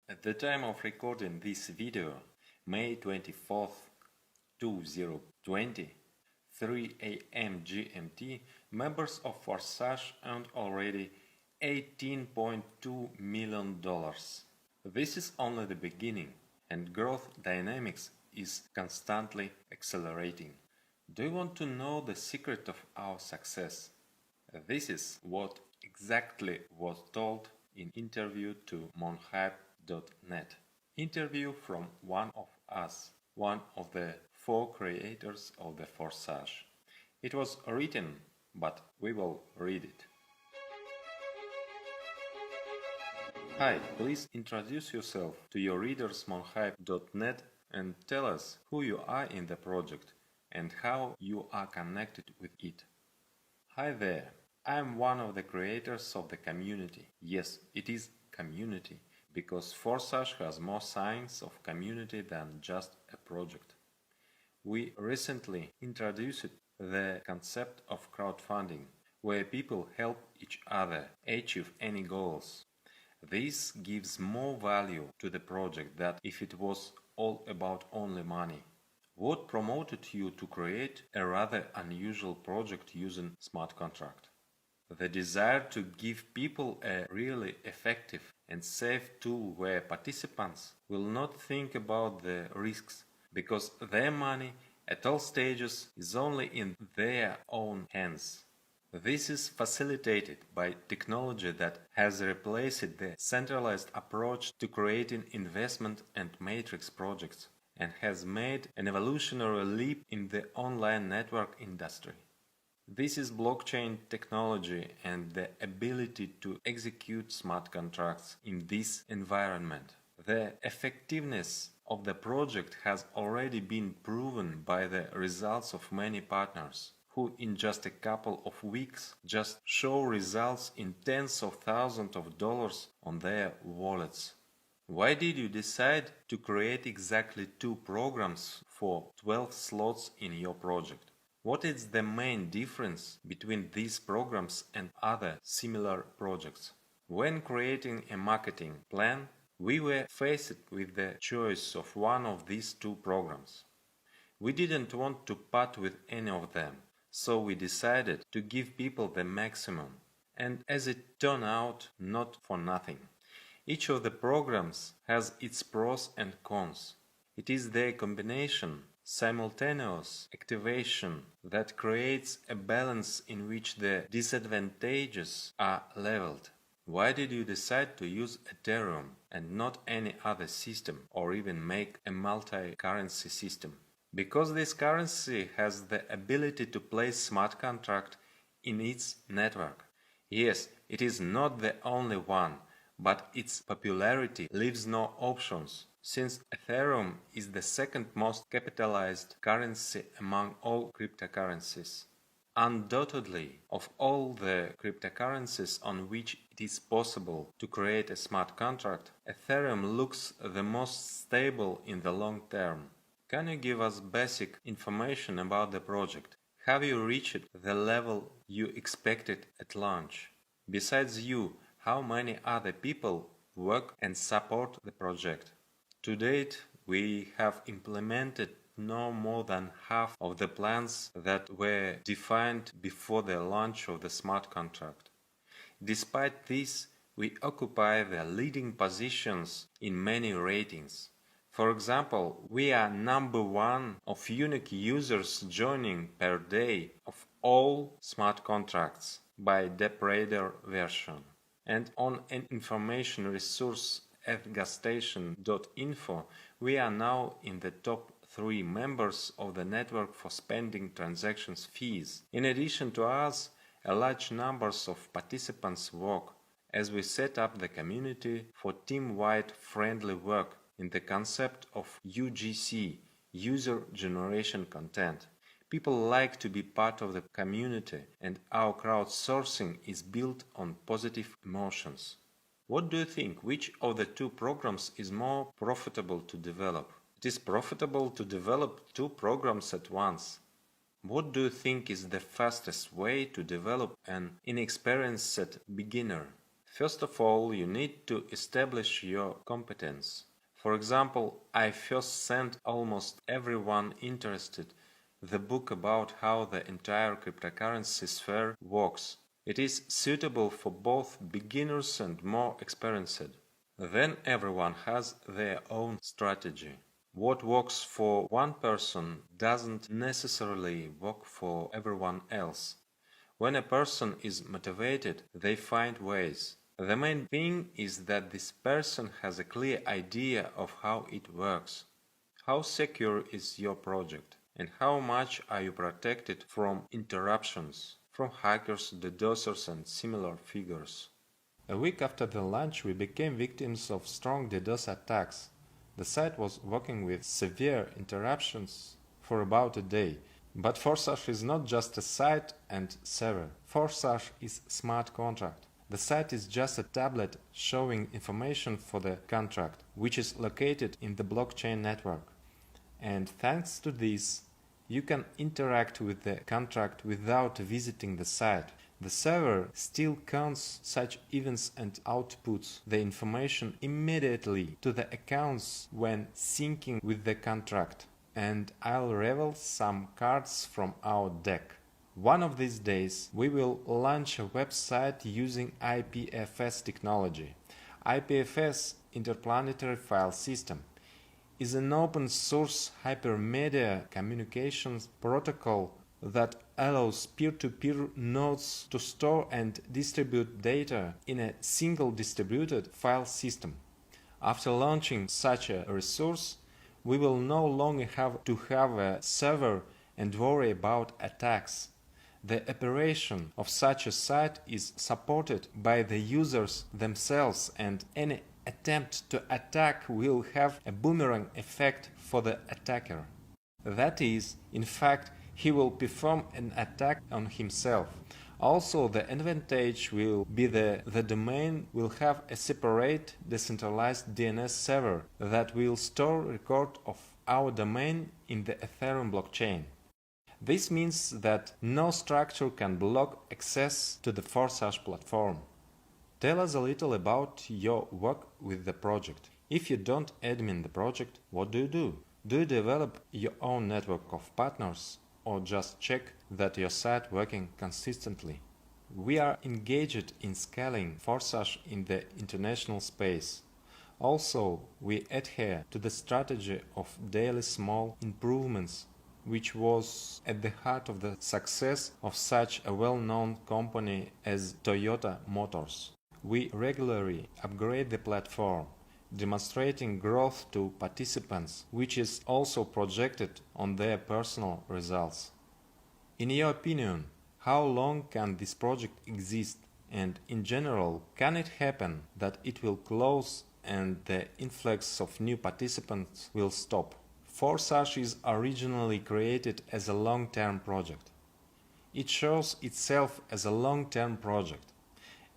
At the time of recording this video, May 24th, 2020, 3 AM GMT, members of Forsage earned already $18.2 million. This is only the beginning, and growth dynamics is constantly accelerating. Do you want to know the secret of our success? This is what exactly was told in interview to monhype.net. Interview from one of us, one of the 4 creators of the Forsage. It was written, but we will read it. Hi, please introduce yourself to your readers monhype.net and tell us who you are in the project and how you are connected with it. Hi there, I am one of the creators of the community. Yes, it is community, because Forsage has more signs of community than just a project. We recently introduced the concept of crowdfunding, where people help each other achieve any goals. This gives more value to the project than if it was all about only money. What promoted you to create a rather unusual project using smart contract? The desire to give people a really effective and safe tool where participants will not think about the risks, because their money at all stages is only in their own hands. This is facilitated by technology that has replaced the centralized approach to creating investment and matrix projects, and has made an evolutionary leap in the online network industry. This is blockchain technology and the ability to execute smart contracts in this environment. The effectiveness of the project has already been proven by the results of many partners, who in just a couple of weeks just show results in tens of thousands of dollars on their wallets. Why did you decide to create exactly 2 programs for 12 slots in your project? What is the main difference between these programs and other similar projects? When creating a marketing plan, we were faced with the choice of one of these 2 programs. We didn't want to part with any of them, so we decided to give people the maximum, and as it turned out, not for nothing. Each of the programs has its pros and cons. It is their combination, simultaneous activation, that creates a balance in which the disadvantages are leveled. Why did you decide to use Ethereum and not any other system, or even make a multi-currency system? Because this currency has the ability to place smart contract in its network. Yes, it is not the only one, but its popularity leaves no options, since Ethereum is the second most capitalized currency among all cryptocurrencies. Undoubtedly, of all the cryptocurrencies on which it is possible to create a smart contract, Ethereum looks the most stable in the long term. Can you give us basic information about the project? Have you reached the level you expected at launch? Besides you, how many other people work and support the project? To date, we have implemented no more than half of the plans that were defined before the launch of the smart contract. Despite this, we occupy the leading positions in many ratings. For example, we are number 1 of unique users joining per day of all smart contracts by DeepRadar version. And on an information resource at gasstation.info, we are now in the top 3 members of the network for spending transactions fees. In addition to us, a large number of participants work, as we set up the community for team-wide friendly work in the concept of UGC, User Generation Content. People like to be part of the community, and our crowdsourcing is built on positive emotions. What do you think? Which of the 2 programs is more profitable to develop? It is profitable to develop 2 programs at once. What do you think is the fastest way to develop an inexperienced beginner? First of all, you need to establish your competence. For example, I first sent almost everyone interested the book about how the entire cryptocurrency sphere works. It is suitable for both beginners and more experienced. Then everyone has their own strategy. What works for one person doesn't necessarily work for everyone else. When a person is motivated, they find ways. The main thing is that this person has a clear idea of how it works. How secure is your project? And how much are you protected from interruptions, from hackers, DDoSers and similar figures? A week after the launch, we became victims of strong DDoS attacks. The site was working with severe interruptions for about a day. But Forsage is not just a site and server. Forsage is a smart contract. The site is just a tablet showing information for the contract, which is located in the blockchain network. And thanks to this, you can interact with the contract without visiting the site. The server still counts such events and outputs the information immediately to the accounts when syncing with the contract. And I'll reveal some cards from our deck. One of these days we will launch a website using IPFS technology. IPFS, Interplanetary File System, is an open source hypermedia communications protocol that allows peer-to-peer nodes to store and distribute data in a single distributed file system. After launching such a resource, we will no longer have to have a server and worry about attacks. The operation of such a site is supported by the users themselves, and any attempt to attack will have a boomerang effect for the attacker. That is, in fact, he will perform an attack on himself. Also, the advantage will be the domain will have a separate decentralized DNS server that will store record of our domain in the Ethereum blockchain. This means that no structure can block access to the Forsage platform. Tell us a little about your work with the project. If you don't admin the project, what do you do? Do you develop your own network of partners, or just check that your site working consistently? We are engaged in scaling Forsage in the international space. Also, we adhere to the strategy of daily small improvements, which was at the heart of the success of such a well-known company as Toyota Motors. We regularly upgrade the platform, demonstrating growth to participants, which is also projected on their personal results. In your opinion, how long can this project exist, and in general, can it happen that it will close and the influx of new participants will stop? Forsage is originally created as a long-term project. It shows itself as a long-term project,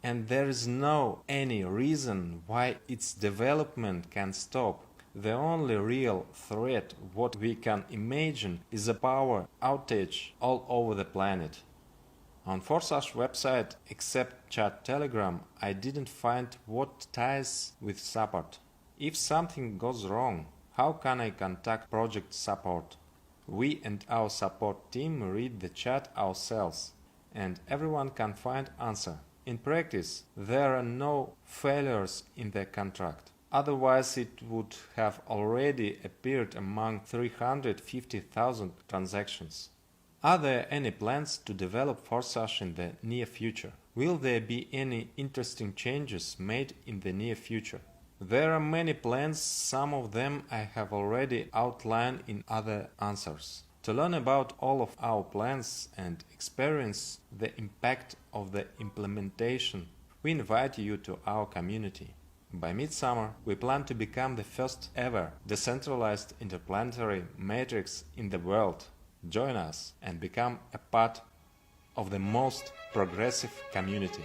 and there is no any reason why its development can stop. The only real threat what we can imagine is a power outage all over the planet. On Forsage website, except chat Telegram, I didn't find what ties with support. If something goes wrong, how can I contact project support? We and our support team read the chat ourselves, and everyone can find answer. In practice, there are no failures in the contract. Otherwise, it would have already appeared among 350,000 transactions. Are there any plans to develop Forsage in the near future? Will there be any interesting changes made in the near future? There are many plans, some of them I have already outlined in other answers. To learn about all of our plans and experience the impact of the implementation, we invite you to our community. By midsummer, we plan to become the first ever decentralized interplanetary matrix in the world. Join us and become a part of the most progressive community.